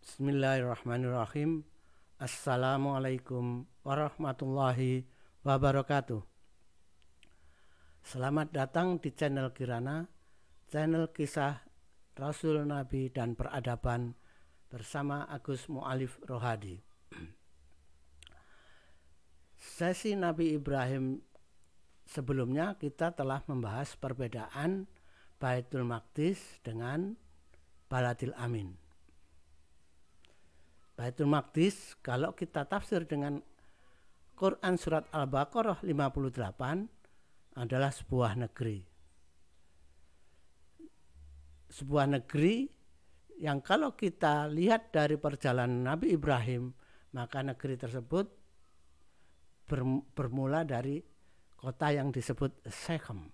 Bismillahirrahmanirrahim. Assalamualaikum warahmatullahi wabarakatuh. Selamat datang di channel Kirana, channel kisah Rasul, Nabi, dan peradaban bersama Agus Mu'alif Rohadi. Sesi Nabi Ibrahim sebelumnya kita telah membahas perbedaan Baitul Maqdis dengan Baladil Amin. Baitul Maqdis kalau kita tafsir dengan Quran surat Al-Baqarah 58 adalah sebuah negeri. Sebuah negeri yang kalau kita lihat dari perjalanan Nabi Ibrahim, maka negeri tersebut bermula dari kota yang disebut Shechem,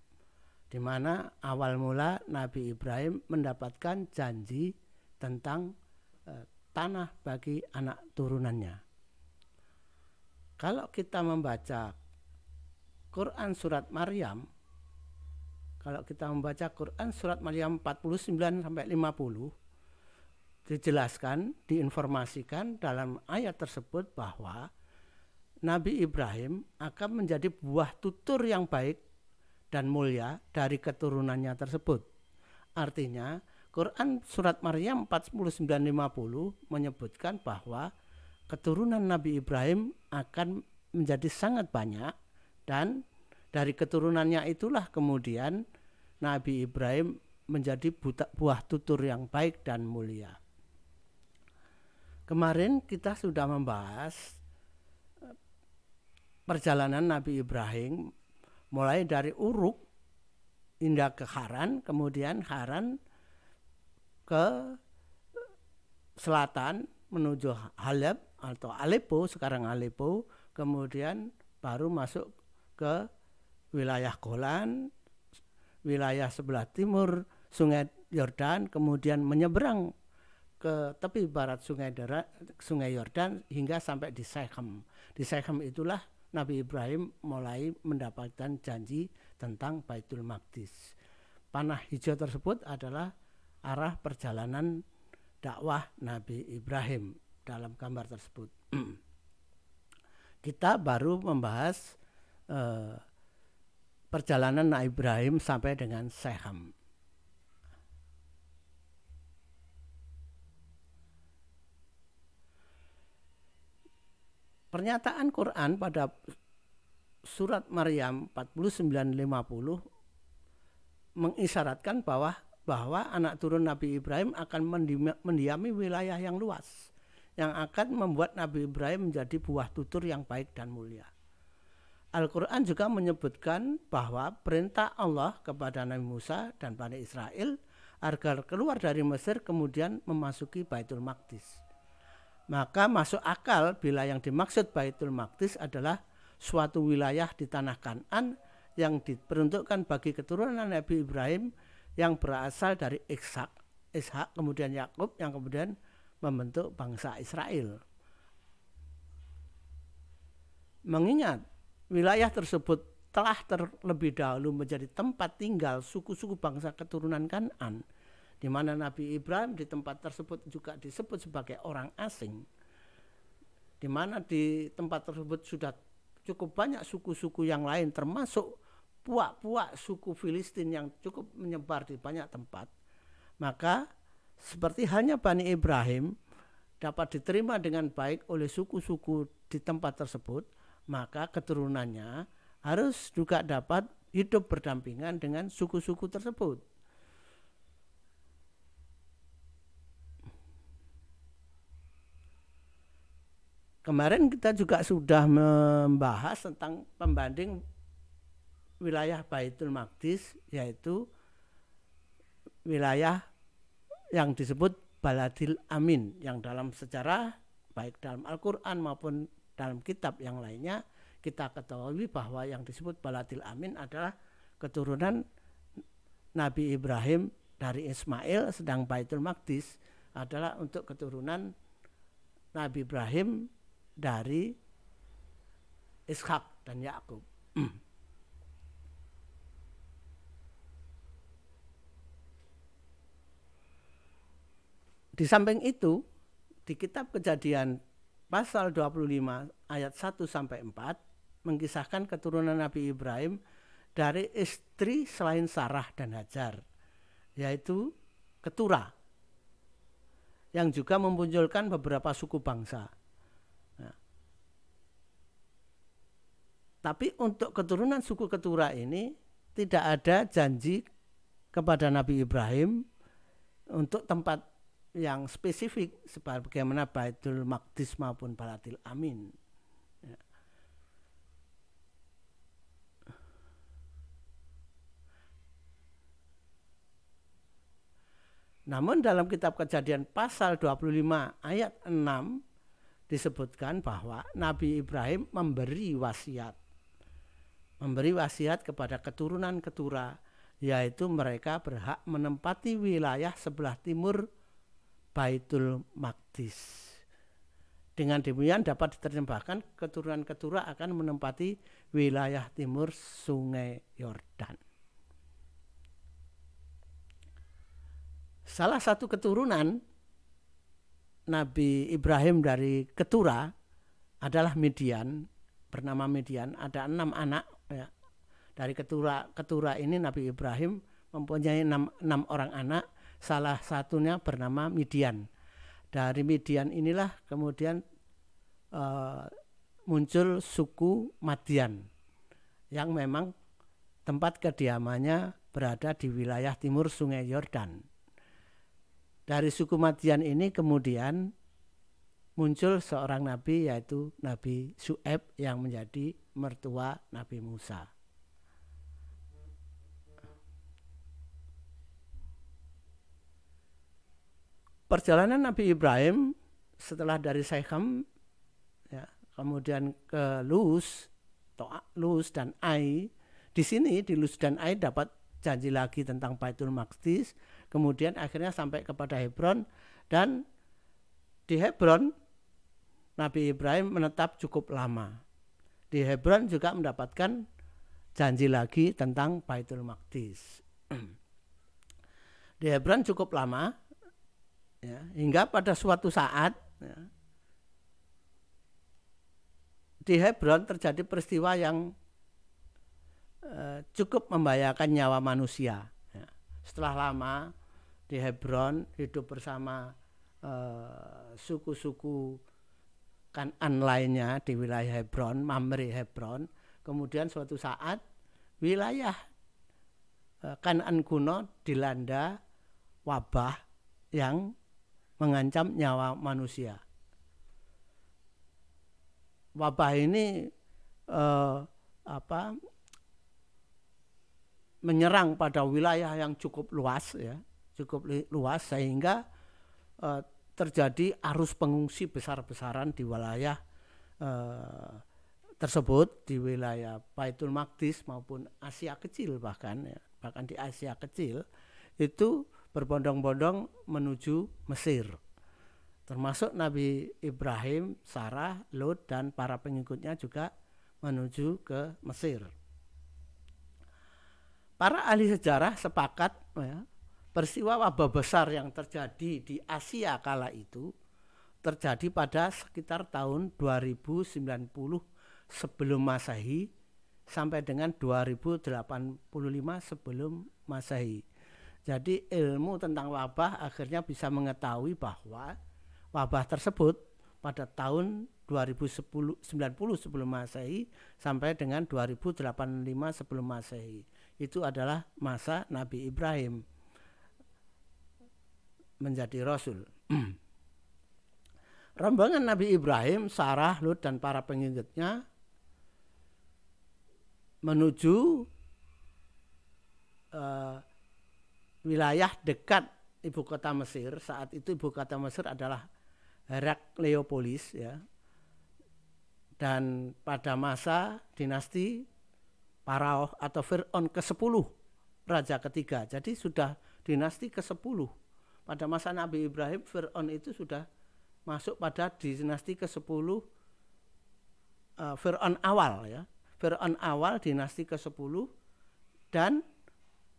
di mana awal mula Nabi Ibrahim mendapatkan janji tentang tanah bagi anak turunannya. Kalau kita membaca Quran surat Maryam, Quran surat Maryam 49 sampai 50 dijelaskan, diinformasikan dalam ayat tersebut bahwa Nabi Ibrahim akan menjadi buah tutur yang baik dan mulia dari keturunannya tersebut. Artinya Quran surat Maryam 49-50 menyebutkan bahwa keturunan Nabi Ibrahim akan menjadi sangat banyak, dan dari keturunannya itulah kemudian Nabi Ibrahim menjadi buah tutur yang baik dan mulia. Kemarin kita sudah membahas perjalanan Nabi Ibrahim mulai dari Uruk hingga ke Haran, kemudian Haran ke selatan menuju Halab atau Aleppo, sekarang Aleppo, kemudian baru masuk ke wilayah Golan, wilayah sebelah timur Sungai Yordan, kemudian menyeberang ke tepi barat Sungai Yordan hingga sampai di Shechem. Di Shechem itulah Nabi Ibrahim mulai mendapatkan janji tentang Baitul Maqdis. Panah hijau tersebut adalah arah perjalanan dakwah Nabi Ibrahim dalam gambar tersebut. Kita baru membahas perjalanan Nabi Ibrahim sampai dengan Shechem. Pernyataan Quran pada surat Maryam 49-50 mengisyaratkan bahwa anak turun Nabi Ibrahim akan mendiami wilayah yang luas, yang akan membuat Nabi Ibrahim menjadi buah tutur yang baik dan mulia. Al-Quran juga menyebutkan bahwa perintah Allah kepada Nabi Musa dan Bani Israel agar keluar dari Mesir kemudian memasuki Baitul Maqdis. Maka masuk akal bila yang dimaksud Baitul Maqdis adalah suatu wilayah di tanah Kan'an yang diperuntukkan bagi keturunan Nabi Ibrahim yang berasal dari Ishak, kemudian Yakub, yang kemudian membentuk bangsa Israel. Mengingat wilayah tersebut telah terlebih dahulu menjadi tempat tinggal suku-suku bangsa keturunan Kan'an, di mana Nabi Ibrahim di tempat tersebut juga disebut sebagai orang asing, di mana di tempat tersebut sudah cukup banyak suku-suku yang lain, termasuk puak-puak suku Filistin yang cukup menyebar di banyak tempat. Maka seperti halnya Bani Ibrahim dapat diterima dengan baik oleh suku-suku di tempat tersebut, maka keturunannya harus juga dapat hidup berdampingan dengan suku-suku tersebut. Kemarin kita juga sudah membahas tentang pembanding wilayah Baitul Maqdis, yaitu wilayah yang disebut Baladil Amin, yang dalam sejarah baik dalam Al-Quran maupun dalam kitab yang lainnya kita ketahui bahwa yang disebut Baladil Amin adalah keturunan Nabi Ibrahim dari Ismail, sedang Baitul Maqdis adalah untuk keturunan Nabi Ibrahim dari Ishak dan Yakub. Di samping itu, di kitab Kejadian pasal 25 ayat 1 sampai 4 mengisahkan keturunan Nabi Ibrahim dari istri selain Sarah dan Hajar, yaitu Ketura, yang juga memunculkan beberapa suku bangsa. Nah, tapi untuk keturunan suku Ketura ini tidak ada janji kepada Nabi Ibrahim untuk tempat yang spesifik sebagaimana Baitul Maqdis maupun Balatil Amin. Ya. Namun dalam kitab Kejadian pasal 25 ayat 6 disebutkan bahwa Nabi Ibrahim memberi wasiat kepada keturunan Ketura, yaitu mereka berhak menempati wilayah sebelah timur Baitul Maqdis. Dengan demikian dapat diterjemahkan keturunan Ketura akan menempati wilayah timur Sungai Yordan. Salah satu keturunan Nabi Ibrahim dari Ketura adalah Midian, bernama Midian. Ada 6 anak ya. Dari Ketura ini Nabi Ibrahim mempunyai 6 orang anak. Salah satunya bernama Midian. Dari Midian inilah kemudian muncul suku Madian yang memang tempat kediamannya berada di wilayah timur Sungai Yordan. Dari suku Madian ini kemudian muncul seorang nabi, yaitu Nabi Syuaib yang menjadi mertua Nabi Musa. Perjalanan Nabi Ibrahim setelah dari Syechem ya, kemudian ke Luz dan Ai. Di sini di Luz dan Ai dapat janji lagi tentang Baitul Maqdis, kemudian akhirnya sampai kepada Hebron, dan di Hebron Nabi Ibrahim menetap cukup lama. Di Hebron juga mendapatkan janji lagi tentang Baitul Maqdis. Di Hebron cukup lama ya, hingga pada suatu saat ya, di Hebron terjadi peristiwa yang cukup membahayakan nyawa manusia. Ya. Setelah lama di Hebron hidup bersama suku-suku Kan'an lainnya di wilayah Hebron, Mamre Hebron. Kemudian suatu saat wilayah Kan'an kuno dilanda wabah yang mengancam nyawa manusia. Wabah ini menyerang pada wilayah yang cukup luas ya, sehingga terjadi arus pengungsi besar-besaran di wilayah tersebut, di wilayah Baitul Maqdis maupun Asia Kecil, bahkan di Asia Kecil itu berbondong-bondong menuju Mesir, termasuk Nabi Ibrahim, Sarah, Lot dan para pengikutnya juga menuju ke Mesir. Para ahli sejarah sepakat ya, peristiwa wabah besar yang terjadi di Asia kala itu terjadi pada sekitar tahun 2090 sebelum Masehi sampai dengan 2085 sebelum Masehi. Jadi ilmu tentang wabah akhirnya bisa mengetahui bahwa wabah tersebut pada tahun 2090 sebelum Masehi sampai dengan 2085 sebelum Masehi. Itu adalah masa Nabi Ibrahim menjadi Rasul. Rombongan Nabi Ibrahim, Sarah, Lut dan para pengikutnya menuju wilayah dekat ibu kota Mesir. Saat itu ibu kota Mesir adalah Herakleopolis ya. Dan pada masa dinasti Parao atau Fir'aun ke-10, raja ketiga. Jadi sudah dinasti ke-10. Pada masa Nabi Ibrahim, Fir'aun itu sudah masuk pada dinasti ke-10 Fir'aun awal ya. Fir'aun awal dinasti ke-10 dan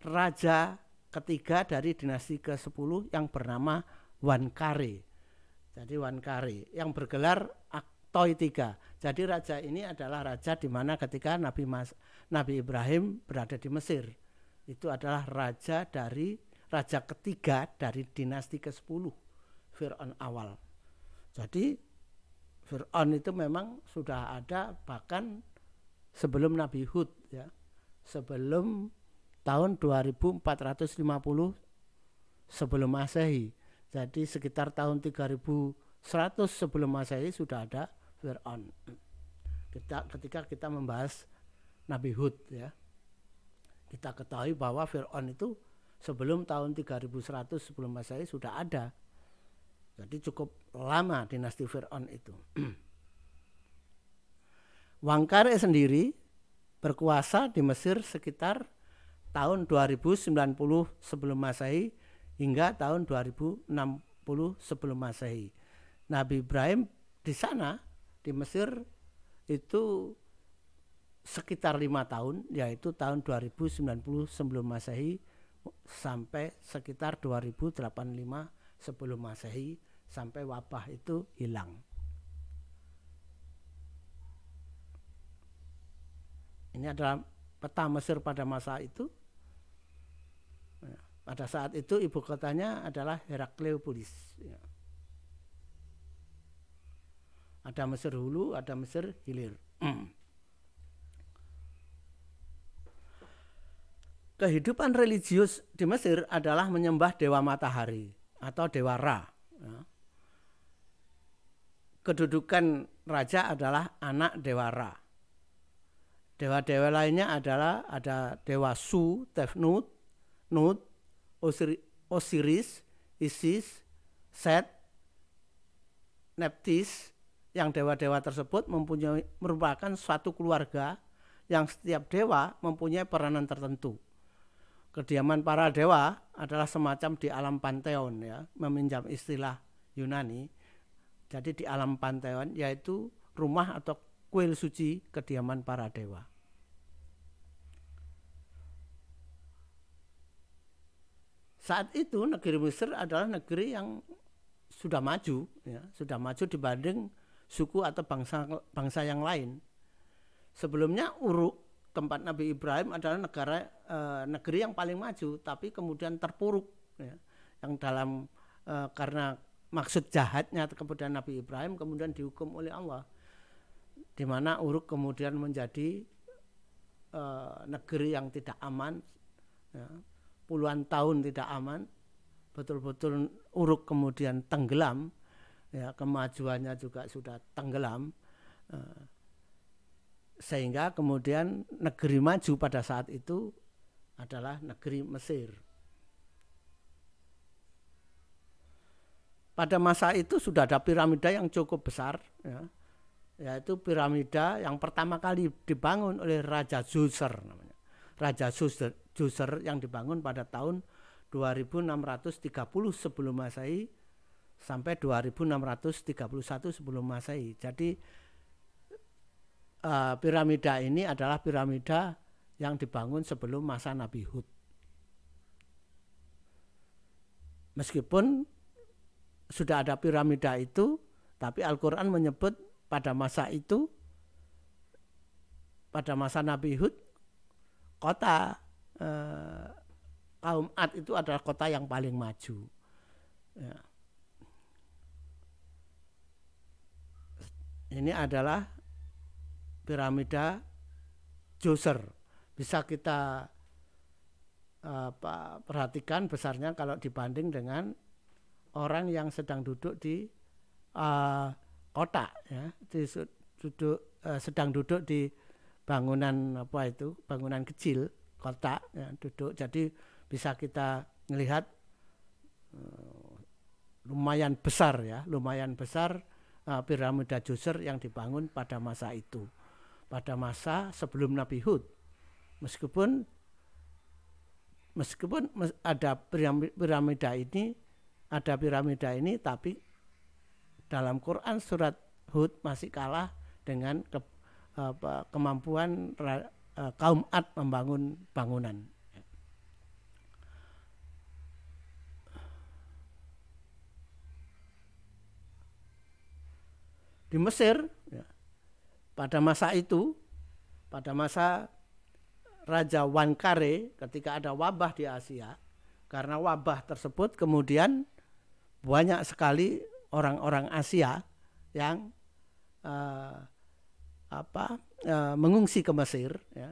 raja ketiga dari dinasti ke-10 yang bernama Wankare. Jadi Wankari yang bergelar Aktoi III. Jadi raja ini adalah raja di mana ketika Nabi Ibrahim berada di Mesir. Itu adalah raja ketiga dari dinasti ke-10 Fir'aun awal. Jadi Fir'aun itu memang sudah ada bahkan sebelum Nabi Hud ya. Sebelum tahun 2450 sebelum Masehi. Jadi sekitar tahun 3100 sebelum Masehi sudah ada Fir'aun. Ketika kita membahas Nabi Hud ya. Kita ketahui bahwa Fir'aun itu sebelum tahun 3100 sebelum Masehi sudah ada. Jadi cukup lama dinasti Fir'aun itu. Wangkare sendiri berkuasa di Mesir sekitar tahun 2090 sebelum Masehi hingga tahun 2060 sebelum Masehi. Nabi Ibrahim di sana di Mesir itu sekitar 5 tahun, yaitu tahun 2090 sebelum Masehi sampai sekitar 2085 sebelum Masehi, sampai wabah itu hilang. Ini adalah peta Mesir pada masa itu. Pada saat itu ibu kotanya adalah Herakleopolis. Ada Mesir Hulu, ada Mesir Hilir. Kehidupan religius di Mesir adalah menyembah dewa matahari atau dewa Ra. Kedudukan raja adalah anak dewa Ra. Dewa-dewa lainnya adalah ada dewa Su, Tefnut, Nut, Osiris, Isis, Set, Neptis. Yang dewa-dewa tersebut merupakan suatu keluarga yang setiap dewa mempunyai peranan tertentu. Kediaman para dewa adalah semacam di alam panteon ya, meminjam istilah Yunani. Jadi di alam panteon yaitu rumah atau kuil suci kediaman para dewa. Saat itu negeri Mesir adalah negeri yang sudah maju, ya, sudah maju dibanding suku atau bangsa yang lain. Sebelumnya Uruk, tempat Nabi Ibrahim adalah negeri yang paling maju, tapi kemudian terpuruk, ya, yang dalam karena maksud jahatnya kepada Nabi Ibrahim kemudian dihukum oleh Allah. Di mana Uruk kemudian menjadi negeri yang tidak aman, ya, puluhan tahun tidak aman, betul-betul Uruk kemudian tenggelam, ya, kemajuannya juga sudah tenggelam, sehingga kemudian negeri maju pada saat itu adalah negeri Mesir. Pada masa itu sudah ada piramida yang cukup besar, ya, yaitu piramida yang pertama kali dibangun oleh Raja Djoser namanya. Raja Djoser yang dibangun pada tahun 2630 sebelum Masehi sampai 2631 sebelum Masehi. Jadi piramida ini adalah piramida yang dibangun sebelum masa Nabi Hud. Meskipun sudah ada piramida itu, tapi Al-Quran menyebut pada masa itu, pada masa Nabi Hud, kota kaum Ad itu adalah kota yang paling maju. Ya. Ini adalah piramida Djoser. Bisa kita perhatikan besarnya kalau dibanding dengan orang yang sedang duduk di kota, ya, sedang duduk di bangunan bangunan kecil kota, ya, duduk. Jadi bisa kita melihat lumayan besar, ya, lumayan besar piramida Djoser yang dibangun pada masa itu, pada masa sebelum Nabi Hud. Meskipun ada piramida ini, tapi dalam Quran surat Hud masih kalah dengan kemampuan kaum Ad membangun bangunan. di Mesir ya, pada masa itu, pada masa Raja Wankare, ketika ada wabah di Asia, karena wabah tersebut kemudian banyak sekali orang-orang Asia yang mengungsi ke Mesir ya.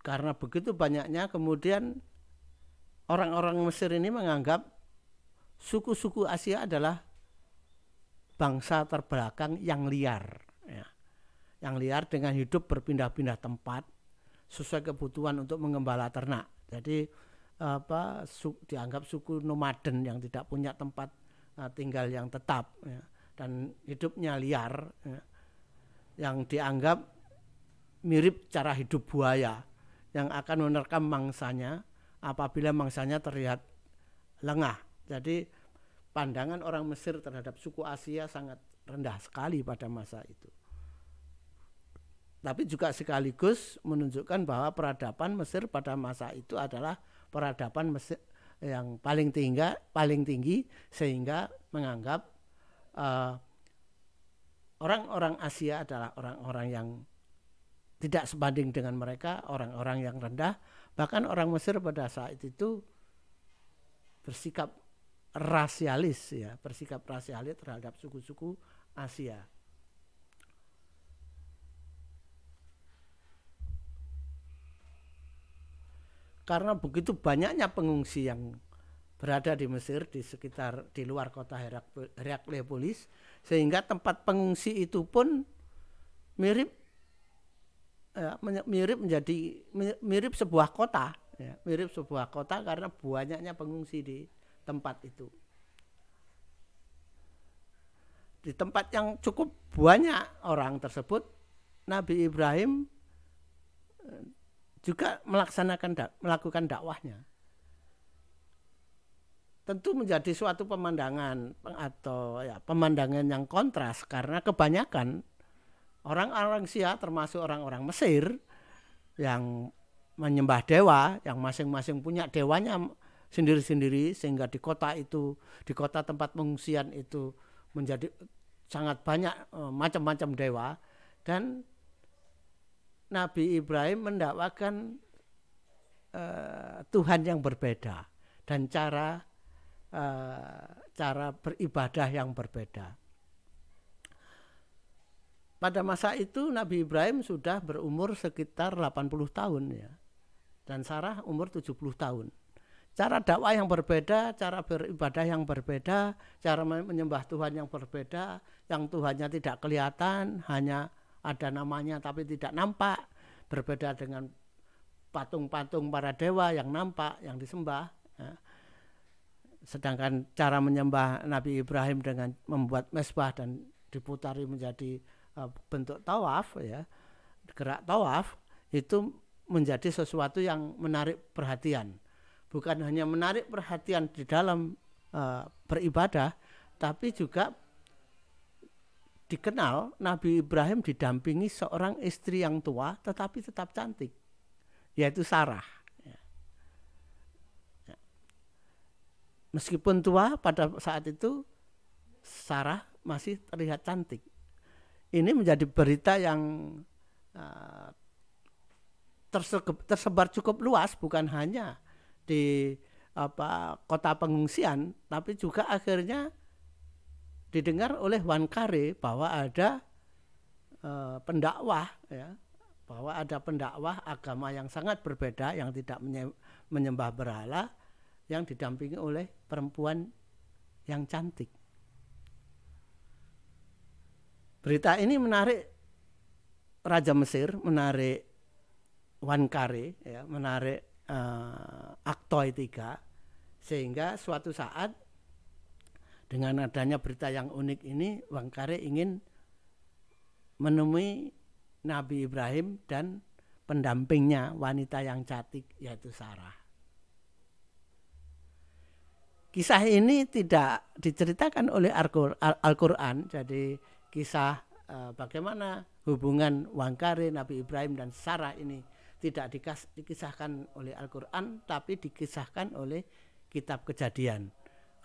Karena begitu banyaknya kemudian orang-orang Mesir ini menganggap suku-suku Asia adalah bangsa terbelakang yang liar ya. Yang liar dengan hidup berpindah-pindah tempat sesuai kebutuhan untuk mengembala ternak. Jadi dianggap suku nomaden yang tidak punya tempat tinggal yang tetap ya. Dan hidupnya liar ya. Yang dianggap mirip cara hidup buaya yang akan menerkam mangsanya apabila mangsanya terlihat lengah. Jadi pandangan orang Mesir terhadap suku Asia sangat rendah sekali pada masa itu. Tapi juga sekaligus menunjukkan bahwa peradaban Mesir pada masa itu adalah peradaban Mesir yang paling tinggi sehingga menganggap orang-orang Asia adalah orang-orang yang tidak sebanding dengan mereka, orang-orang yang rendah. Bahkan orang Mesir pada saat itu bersikap rasialis ya, bersikap rasialis terhadap suku-suku Asia. Karena begitu banyaknya pengungsi yang berada di Mesir di luar kota Heraklepolis, sehingga tempat pengungsi itu pun mirip sebuah kota ya, mirip sebuah kota karena banyaknya pengungsi di tempat itu. Di tempat yang cukup banyak orang tersebut, Nabi Ibrahim juga melakukan dakwahnya. Tentu menjadi suatu pemandangan atau ya, pemandangan yang kontras karena kebanyakan orang-orang Sia termasuk orang-orang Mesir yang menyembah dewa, yang masing-masing punya dewanya sendiri-sendiri, sehingga di kota itu, di kota tempat pengungsian itu menjadi sangat banyak macam-macam dewa. Dan Nabi Ibrahim mendakwakan Tuhan yang berbeda dan cara beribadah yang berbeda. Pada masa itu Nabi Ibrahim sudah berumur sekitar 80 tahun ya. Dan Sarah umur 70 tahun. Cara dakwah yang berbeda, cara beribadah yang berbeda, cara menyembah Tuhan yang berbeda, yang Tuhannya tidak kelihatan, hanya ada namanya tapi tidak nampak, berbeda dengan patung-patung para dewa yang nampak, yang disembah ya. Sedangkan cara menyembah Nabi Ibrahim dengan membuat mezbah dan diputari menjadi bentuk tawaf ya, gerak tawaf itu menjadi sesuatu yang menarik perhatian. Bukan hanya menarik perhatian di dalam beribadah, tapi juga dikenal Nabi Ibrahim didampingi seorang istri yang tua tetapi tetap cantik, yaitu Sarah. Meskipun tua pada saat itu, Sarah masih terlihat cantik. Ini menjadi berita yang tersebar cukup luas, bukan hanya di kota pengungsian, tapi juga akhirnya didengar oleh Wankare bahwa ada pendakwah ya, bahwa ada pendakwah agama yang sangat berbeda yang tidak menyembah berhala, yang didampingi oleh perempuan yang cantik. Berita ini menarik Raja Mesir, menarik Wankare, ya, menarik Aktoi III, sehingga suatu saat dengan adanya berita yang unik ini, Wankare ingin menemui Nabi Ibrahim dan pendampingnya, wanita yang cantik, yaitu Sarah. Kisah ini tidak diceritakan oleh Al-Quran, jadi kisah bagaimana hubungan Wankare, Nabi Ibrahim dan Sarah ini tidak dikisahkan oleh Al-Quran, tapi dikisahkan oleh kitab Kejadian.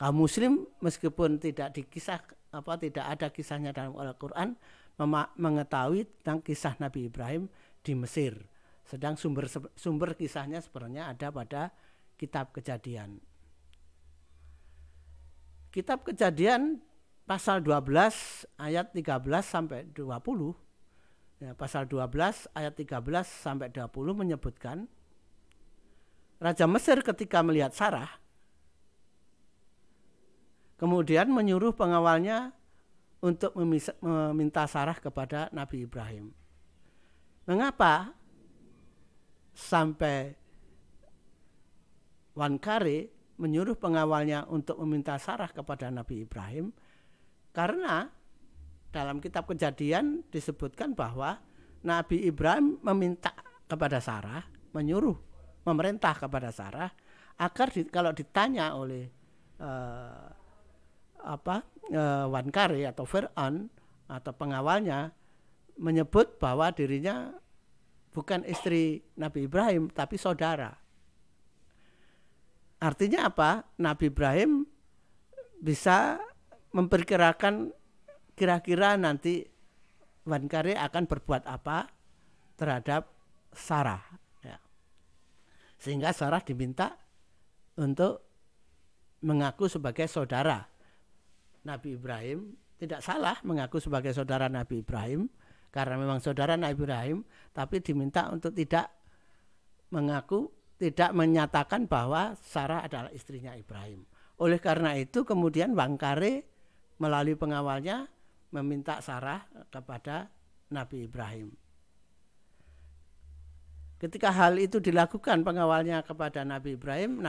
Kaum muslim meskipun tidak tidak ada kisahnya dalam Al-Qur'an mengetahui tentang kisah Nabi Ibrahim di Mesir. Sedang sumber kisahnya sebenarnya ada pada kitab Kejadian. Kitab Kejadian pasal 12 ayat 13 sampai 20. Ya, pasal 12 ayat 13 sampai 20 menyebutkan Raja Mesir ketika melihat Sarah kemudian menyuruh pengawalnya untuk meminta Sarah kepada Nabi Ibrahim. Mengapa sampai Wankare menyuruh pengawalnya untuk meminta Sarah kepada Nabi Ibrahim? Karena dalam kitab Kejadian disebutkan bahwa Nabi Ibrahim meminta kepada Sarah, memerintah kepada Sarah agar kalau ditanya oleh Wankare atau Fir'aun atau pengawalnya menyebut bahwa dirinya bukan istri Nabi Ibrahim tapi saudara. Artinya apa? Nabi Ibrahim bisa memperkirakan kira-kira nanti Wankare akan berbuat apa terhadap Sarah. Ya. Sehingga Sarah diminta untuk mengaku sebagai saudara Nabi Ibrahim. Tidak salah mengaku sebagai saudara Nabi Ibrahim karena memang saudara Nabi Ibrahim, tapi diminta untuk tidak menyatakan bahwa Sarah adalah istrinya Ibrahim. Oleh karena itu kemudian Wankare melalui pengawalnya meminta Sarah kepada Nabi Ibrahim. Ketika hal itu dilakukan pengawalnya kepada Nabi Ibrahim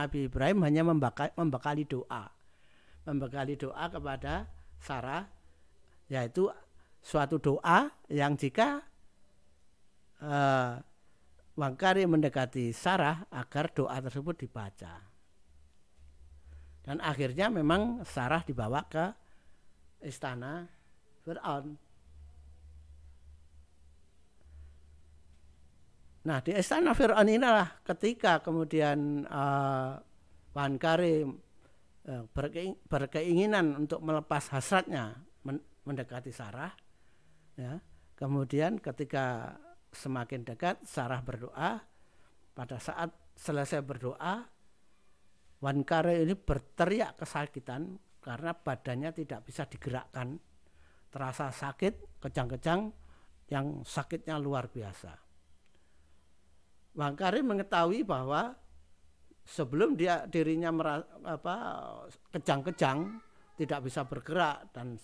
hanya membekali doa kepada Sarah, yaitu suatu doa yang jika Wankare mendekati Sarah agar doa tersebut dibaca. Dan akhirnya memang Sarah dibawa ke istana Fir'aun. Nah, di istana Fir'aun inilah ketika kemudian Wankare berkeinginan untuk melepas hasratnya mendekati Sarah. Ya, kemudian ketika semakin dekat Sarah berdoa. Pada saat selesai berdoa, Wankare ini berteriak kesakitan karena badannya tidak bisa digerakkan. Terasa sakit, kejang-kejang yang sakitnya luar biasa. Wankare mengetahui bahwa sebelum dirinya kejang-kejang, tidak bisa bergerak dan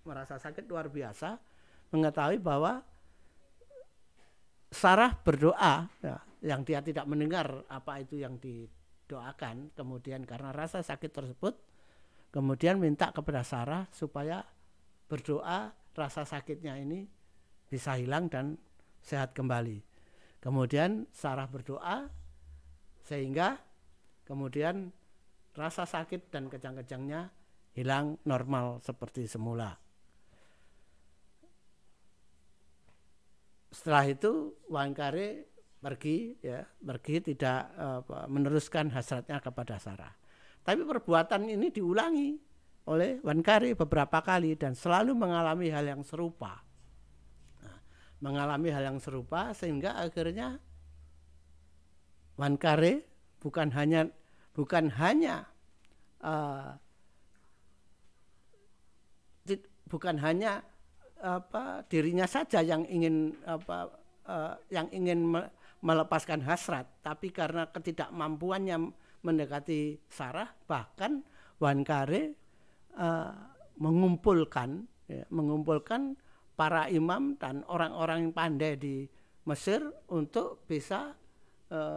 merasa sakit luar biasa, mengetahui bahwa Sarah berdoa, ya, yang dia tidak mendengar apa itu yang didoakan. Kemudian karena rasa sakit tersebut, kemudian minta kepada Sarah supaya berdoa rasa sakitnya ini bisa hilang dan sehat kembali. Kemudian Sarah berdoa sehingga kemudian rasa sakit dan kejang-kejangnya hilang normal seperti semula. Setelah itu Wankare pergi tidak meneruskan hasratnya kepada Sarah. Tapi perbuatan ini diulangi oleh Wankare beberapa kali dan selalu mengalami hal yang serupa. Sehingga akhirnya Wankare bukan hanya dirinya saja yang ingin melepaskan hasrat, tapi karena ketidakmampuannya mendekati Sarah, bahkan Wankare mengumpulkan para imam dan orang-orang yang pandai di Mesir untuk bisa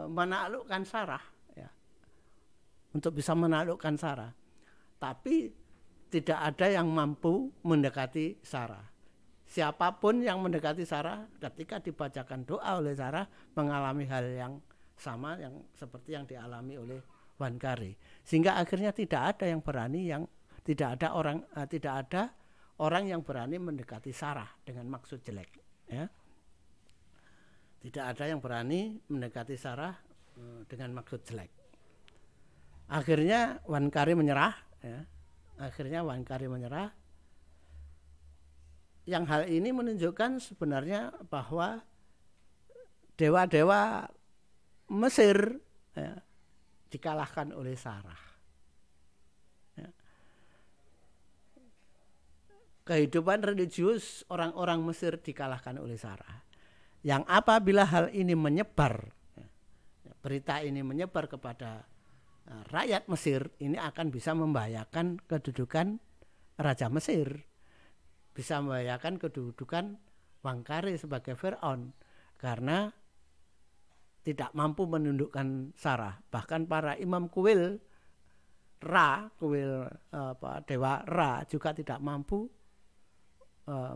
menaklukkan Sarah, ya. Untuk bisa menaklukkan Sarah. Tapi tidak ada yang mampu mendekati Sarah. Siapapun yang mendekati Sarah ketika dibacakan doa oleh Sarah mengalami hal yang sama yang seperti yang dialami oleh Wankare. Sehingga akhirnya tidak ada orang yang berani mendekati Sarah dengan maksud jelek, ya. Tidak ada yang berani mendekati Sarah dengan maksud jelek. Akhirnya Wankare menyerah, ya. Akhirnya Wangkari menyerah. Yang hal ini menunjukkan sebenarnya bahwa dewa-dewa Mesir ya, dikalahkan oleh Sarah. Ya. Kehidupan religius orang-orang Mesir dikalahkan oleh Sarah. Yang apabila hal ini menyebar, berita ini menyebar kepada rakyat Mesir, ini akan bisa membahayakan kedudukan Raja Mesir, bisa membahayakan kedudukan Wangkari sebagai Fir'aun, karena tidak mampu menundukkan Sarah. Bahkan para imam kuil Ra, dewa Ra juga tidak mampu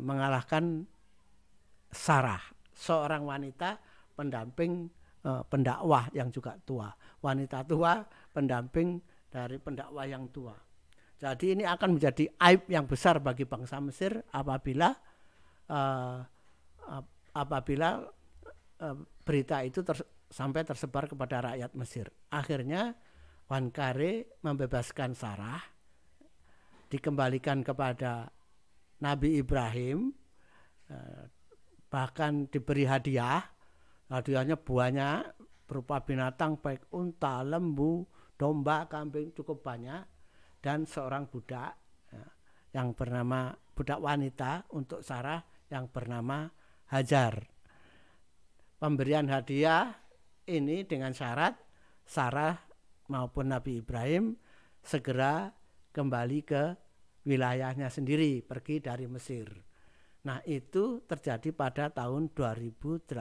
mengalahkan Sarah, seorang wanita pendamping pendakwah yang juga tua, wanita tua pendamping dari pendakwah yang tua. Jadi ini akan menjadi aib yang besar bagi bangsa Mesir apabila berita itu sampai tersebar kepada rakyat Mesir. Akhirnya Wangkari membebaskan Sarah, dikembalikan kepada Nabi Ibrahim, bahkan diberi hadiah. Hadiahnya banyak, berupa binatang baik unta, lembu, domba, kambing, cukup banyak, dan seorang budak yang bernama budak wanita untuk Sarah yang bernama Hajar. Pemberian hadiah ini dengan syarat Sarah maupun Nabi Ibrahim segera kembali ke wilayahnya sendiri, pergi dari Mesir. Nah, itu terjadi pada tahun 2085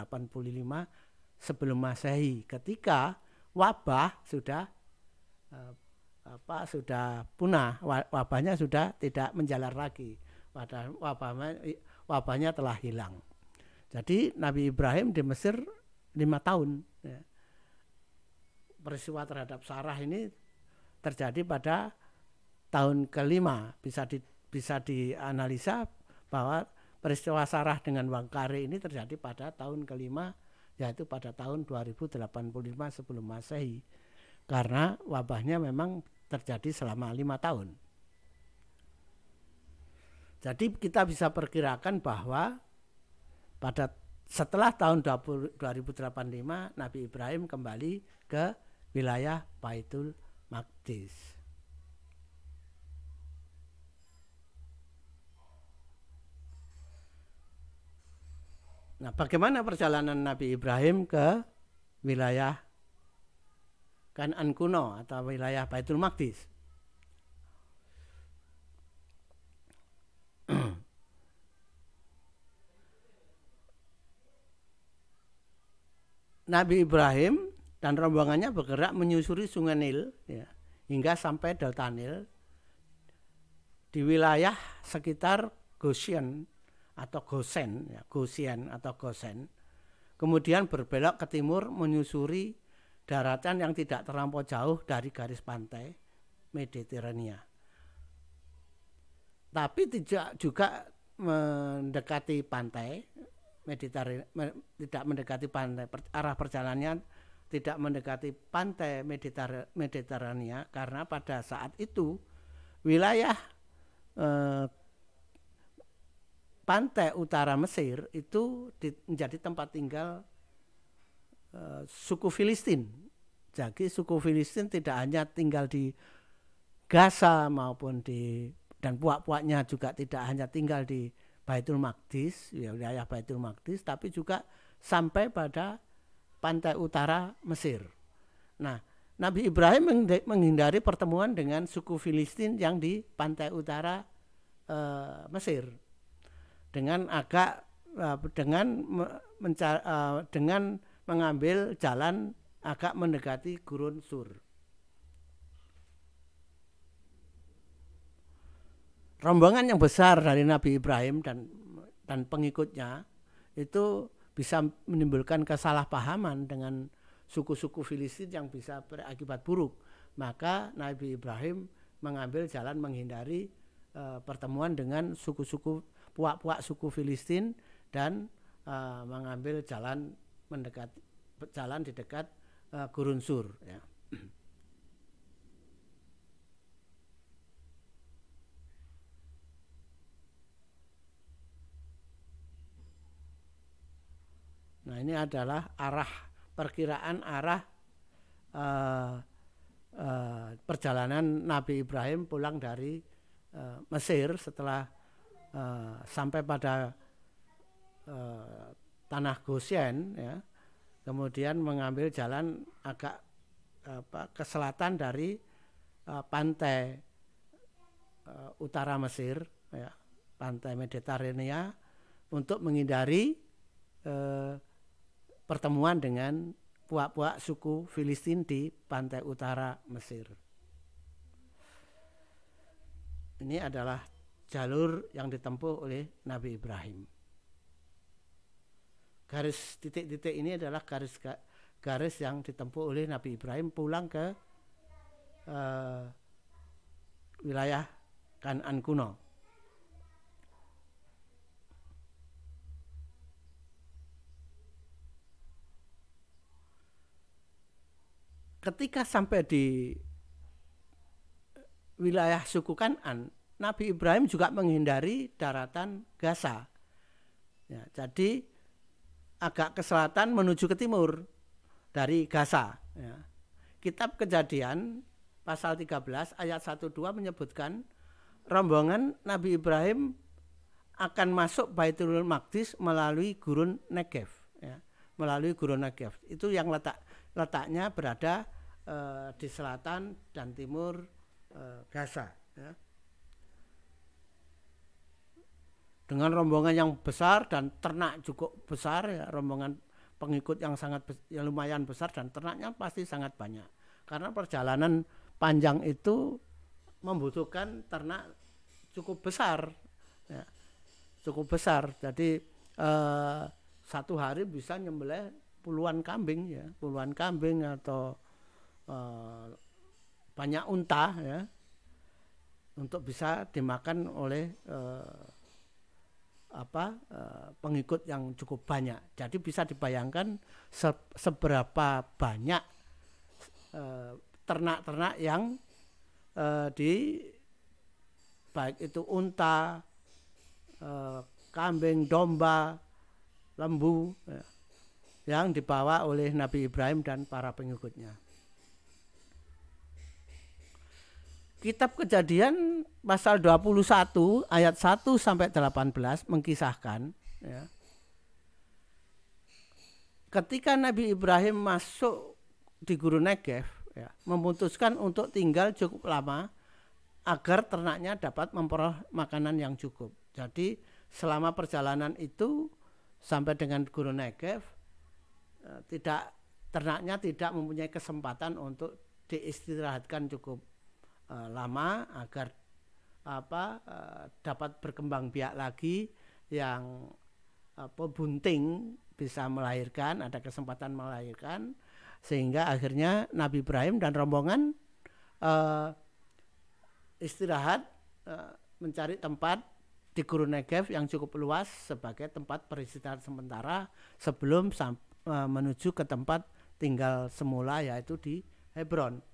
sebelum Masehi, ketika wabah sudah punah, wabahnya sudah tidak menjalar lagi, wabahnya telah hilang. Jadi Nabi Ibrahim di Mesir 5 tahun. Ya. Peristiwa terhadap Sarah ini terjadi pada tahun kelima. Bisa dianalisa bahwa peristiwa Sarah dengan Wangkari ini terjadi pada tahun kelima, yaitu pada tahun 2085 sebelum Masehi, karena wabahnya memang terjadi selama 5 tahun. Jadi kita bisa perkirakan bahwa setelah tahun 2085 Nabi Ibrahim kembali ke wilayah Baitul Maqdis. Nah, bagaimana perjalanan Nabi Ibrahim ke wilayah Kan'an kuno atau wilayah Baitul Maqdis? Nabi Ibrahim dan rombongannya bergerak menyusuri Sungai Nil ya, hingga sampai Delta Nil di wilayah sekitar Goshen atau Gosen, ya, Goshen atau Gosen. Kemudian berbelok ke timur menyusuri daratan yang tidak terlampau jauh dari garis pantai Mediterania. Tapi tidak juga mendekati pantai Mediterania, tidak mendekati pantai, arah perjalanannya tidak mendekati pantai Mediterania, karena pada saat itu wilayah pantai utara Mesir itu menjadi tempat tinggal suku Filistin. Jadi suku Filistin tidak hanya tinggal di Gaza maupun dan puak-puaknya juga tidak hanya tinggal di Baitul Maqdis, ya, wilayah Baitul Maqdis, tapi juga sampai pada pantai utara Mesir. Nah, Nabi Ibrahim menghindari pertemuan dengan suku Filistin yang di pantai utara Mesir dengan mengambil jalan agak mendekati Gurun Sur. Rombongan yang besar dari Nabi Ibrahim dan pengikutnya itu bisa menimbulkan kesalahpahaman dengan suku-suku Filistin yang bisa berakibat buruk. Maka Nabi Ibrahim mengambil jalan menghindari pertemuan dengan suku-suku puak-puak suku Filistin dan mengambil jalan di dekat Gurun Sur. Ya. Nah, ini adalah perkiraan arah perjalanan Nabi Ibrahim pulang dari Mesir setelah sampai pada tanah Goshen, ya, kemudian mengambil jalan agak ke selatan dari pantai utara Mesir, ya, pantai Mediterania, untuk menghindari pertemuan dengan puak-puak suku Filistin di pantai utara Mesir. Ini adalah jalur yang ditempuh oleh Nabi Ibrahim. Garis titik-titik ini adalah garis yang ditempuh oleh Nabi Ibrahim pulang ke wilayah Kan'an kuno. Ketika sampai di wilayah suku Kan'an, Nabi Ibrahim juga menghindari daratan Gaza. Ya, jadi agak ke selatan menuju ke timur dari Gaza. Ya. Kitab Kejadian pasal 13 ayat 1-2 menyebutkan rombongan Nabi Ibrahim akan masuk Baitul Maqdis melalui gurun Negev. Ya, melalui gurun Negev. Itu yang letaknya berada di selatan dan timur Gaza, ya. Dengan rombongan yang besar dan ternak cukup besar, ya, rombongan pengikut yang yang lumayan besar dan ternaknya pasti sangat banyak. Karena perjalanan panjang itu membutuhkan ternak cukup besar, ya, cukup besar. Jadi satu hari bisa nyembelih puluhan kambing, ya, puluhan kambing atau banyak unta, ya, untuk bisa dimakan oleh pengikut yang cukup banyak. Jadi bisa dibayangkan seberapa banyak ternak-ternak yang baik itu unta, kambing, domba, lembu, ya, yang dibawa oleh Nabi Ibrahim dan para pengikutnya. Kitab Kejadian pasal 21 ayat 1-18 mengkisahkan, ya, ketika Nabi Ibrahim masuk di gurun Negev, ya, memutuskan untuk tinggal cukup lama agar ternaknya dapat memperoleh makanan yang cukup. Jadi selama perjalanan itu sampai dengan gurun Negev, ternaknya tidak mempunyai kesempatan untuk diistirahatkan cukup lama agar dapat berkembang biak lagi, yang bunting bisa melahirkan, ada kesempatan melahirkan, sehingga akhirnya Nabi Ibrahim dan rombongan istirahat, mencari tempat di gurun Negev yang cukup luas sebagai tempat peristirahatan sementara sebelum menuju ke tempat tinggal semula, yaitu di Hebron.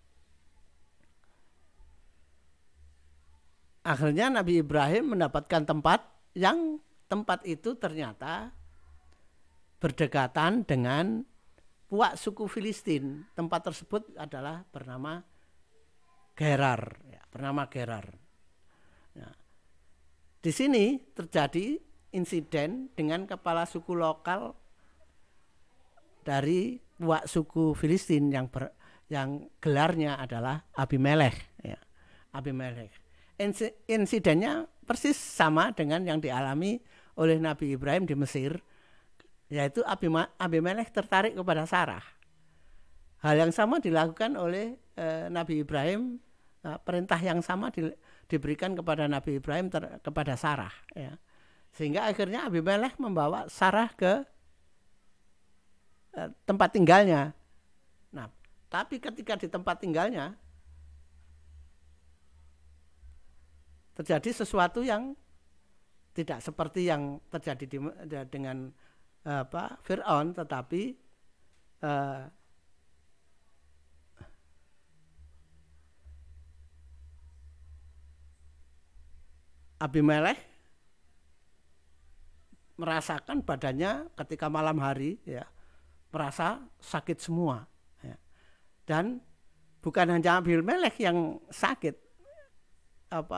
Akhirnya Nabi Ibrahim mendapatkan tempat itu ternyata berdekatan dengan puak suku Filistin. Tempat tersebut adalah bernama Gerar, ya, bernama Gerar. Ya. Di sini terjadi insiden dengan kepala suku lokal dari puak suku Filistin yang gelarnya adalah Abimelekh, ya, Abimelekh. Insidennya persis sama dengan yang dialami oleh Nabi Ibrahim di Mesir, yaitu Abimelekh tertarik kepada Sarah. Hal yang sama dilakukan oleh Nabi Ibrahim, perintah yang sama diberikan kepada Nabi Ibrahim kepada Sarah, ya. Sehingga akhirnya Abimelekh membawa Sarah ke tempat tinggalnya. Nah, tapi ketika di tempat tinggalnya terjadi sesuatu yang tidak seperti yang terjadi dengan Fir'aun, tetapi Abimelekh merasakan badannya ketika malam hari ya merasa sakit semua ya. Dan bukan hanya Abimelek yang sakit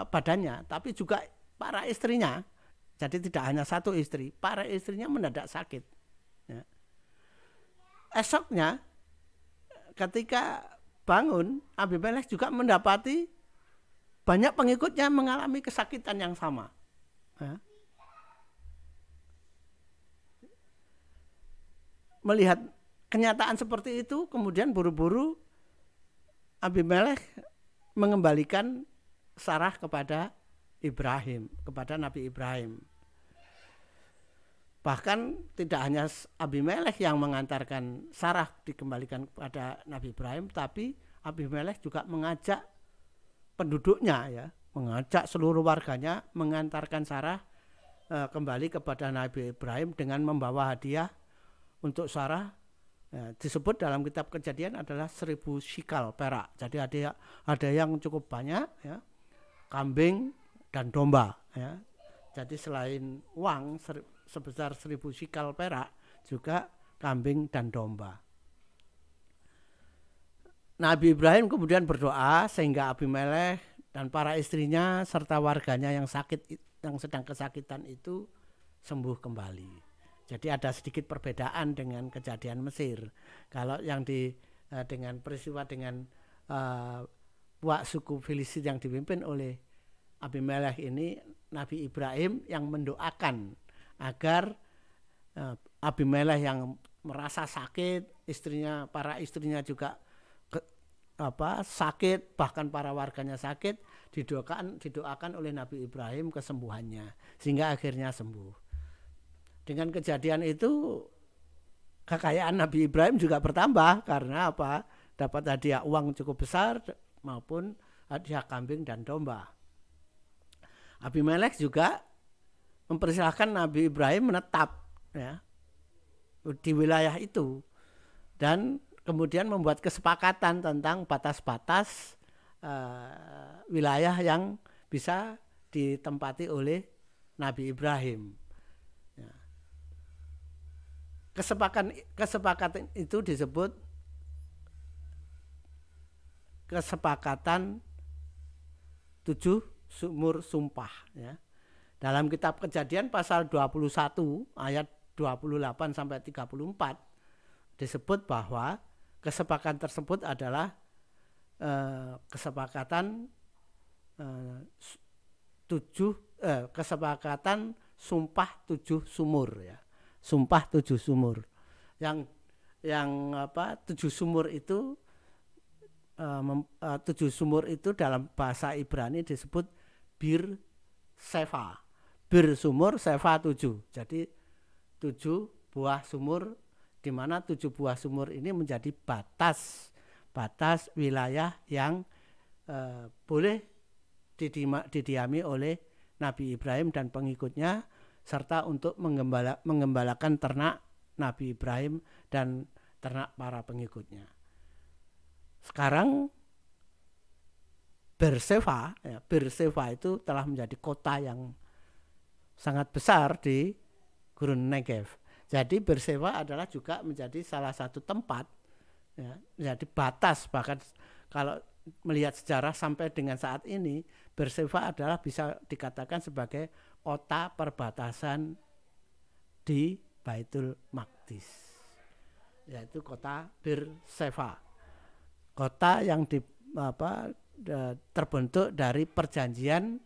badannya, tapi juga para istrinya. Jadi tidak hanya satu istri, para istrinya mendadak sakit ya. Esoknya ketika bangun, Abimelek juga mendapati banyak pengikutnya mengalami kesakitan yang sama ya. Melihat kenyataan seperti itu, kemudian buru-buru Abimelek mengembalikan Sarah kepada Ibrahim, kepada Nabi Ibrahim. Bahkan tidak hanya Abimelek yang mengantarkan Sarah dikembalikan kepada Nabi Ibrahim, tapi Abimelek juga mengajak penduduknya ya, mengajak seluruh warganya mengantarkan Sarah kembali kepada Nabi Ibrahim dengan membawa hadiah untuk Sarah. Ya, disebut dalam kitab Kejadian adalah 1000 shikal perak. Jadi ada yang cukup banyak ya, kambing dan domba ya. Jadi selain uang sebesar 1000 shikal perak, juga kambing dan domba. Nabi Ibrahim kemudian berdoa sehingga Abimelek dan para istrinya serta warganya yang sakit, yang sedang kesakitan itu sembuh kembali. Jadi ada sedikit perbedaan dengan Kejadian Mesir. Kalau yang dengan peristiwa dengan puak suku Filistin yang dipimpin oleh Abimelek ini, Nabi Ibrahim yang mendoakan agar Abimelek yang merasa sakit, para istrinya juga sakit, bahkan para warganya sakit, didoakan oleh Nabi Ibrahim kesembuhannya sehingga akhirnya sembuh. Dengan kejadian itu kekayaan Nabi Ibrahim juga bertambah karena dapat hadiah uang cukup besar maupun hadiah kambing dan domba. Abimelek juga mempersilahkan Nabi Ibrahim menetap ya, di wilayah itu dan kemudian membuat kesepakatan tentang batas-batas wilayah yang bisa ditempati oleh Nabi Ibrahim. Ya. Kesepakatan itu disebut kesepakatan 7 sumur sumpah ya. Dalam kitab Kejadian pasal 21 ayat 28 sampai 34 disebut bahwa kesepakatan tersebut adalah kesepakatan sumpah 7 sumur ya. Sumpah 7 sumur. Yang 7 sumur itu 7 sumur itu dalam bahasa Ibrani disebut bir sefa. Bir sumur sefa 7. Jadi 7 buah sumur, di mana 7 buah sumur ini menjadi batas wilayah yang boleh didiami oleh Nabi Ibrahim dan pengikutnya, serta untuk mengembalakan ternak Nabi Ibrahim dan ternak para pengikutnya. Sekarang Berseba itu telah menjadi kota yang sangat besar di Gurun Negev. Jadi Berseba adalah juga menjadi salah satu tempat ya, menjadi batas, bahkan kalau melihat sejarah sampai dengan saat ini, Berseba adalah bisa dikatakan sebagai kota perbatasan di Baitul Maqdis, yaitu kota Berseba, kota yang terbentuk dari perjanjian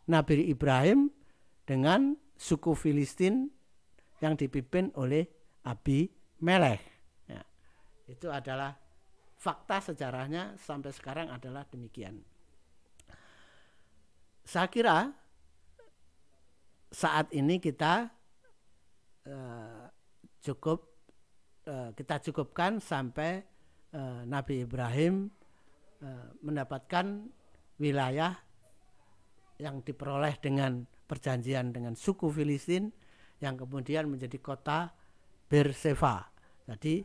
Nabi Ibrahim dengan suku Filistin yang dipimpin oleh Abimelek. Ya, itu adalah fakta sejarahnya sampai sekarang adalah demikian. Saya kira saat ini kita cukupkan sampai Nabi Ibrahim mendapatkan wilayah yang diperoleh dengan perjanjian dengan suku Filistin yang kemudian menjadi kota Berseba. Jadi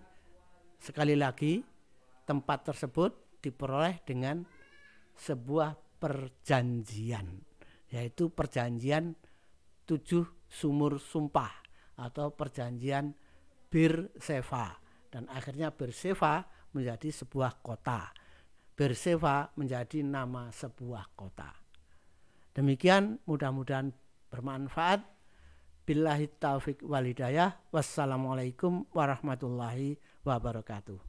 sekali lagi tempat tersebut diperoleh dengan sebuah perjanjian, yaitu perjanjian 7 sumur sumpah atau perjanjian Beerseba, dan akhirnya Beerseba menjadi sebuah kota. Beerseba menjadi nama sebuah kota. Demikian, mudah-mudahan bermanfaat. Billahi taufiq wal hidayah. Wassalamualaikum warahmatullahi wabarakatuh.